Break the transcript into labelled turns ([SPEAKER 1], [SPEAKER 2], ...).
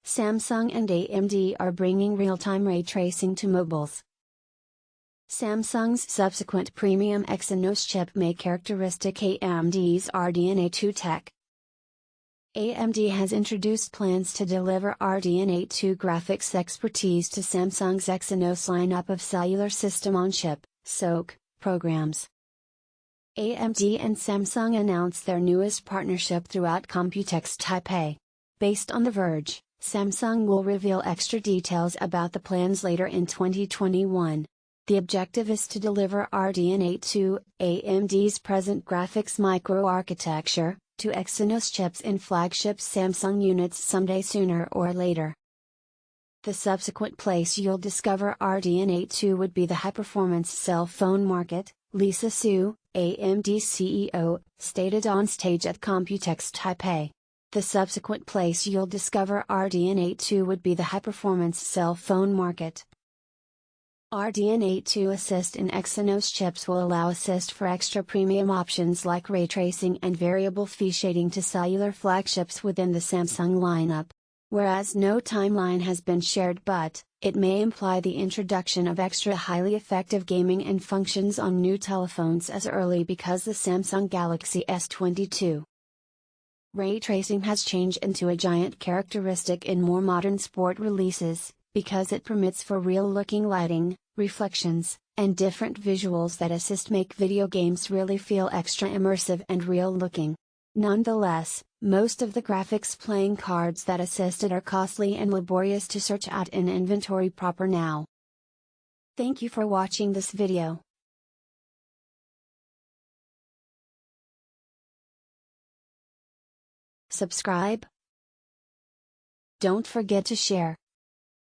[SPEAKER 1] Samsung and AMD are bringing real-time ray tracing to mobiles. Samsung's subsequent premium Exynos chip may characteristic AMD's RDNA 2 tech. AMD has introduced plans to deliver RDNA 2 graphics expertise to Samsung's Exynos lineup of cellular system-on-chip (SoC) programs. AMD and Samsung announced their newest partnership throughout Computex Taipei. Based on The Verge, Samsung will reveal extra details about the plans later in 2021. The objective is to deliver RDNA 2, AMD's present graphics microarchitecture, to Exynos chips in flagship Samsung units someday sooner or later. The subsequent place you'll discover RDNA 2 would be the high-performance cell phone market, Lisa Su, AMD CEO, stated on stage at Computex Taipei. The subsequent place you'll discover RDNA 2 would be the high-performance cell phone market. RDNA 2 Assist in Exynos chips will allow assist for extra premium options like ray tracing and variable fee shading to cellular flagships within the Samsung lineup. Whereas no timeline has been shared, but it may imply the introduction of extra highly effective gaming and functions on new telephones as early because the Samsung Galaxy S22. Ray tracing has changed into a giant characteristic in more modern sport releases, because it permits for real-looking lighting, reflections, and different visuals that assist make video games really feel extra immersive and real-looking. Nonetheless, most of the graphics playing cards that assisted are costly and laborious to search out in inventory proper now. Thank you for watching this video. Subscribe. Don't forget to share.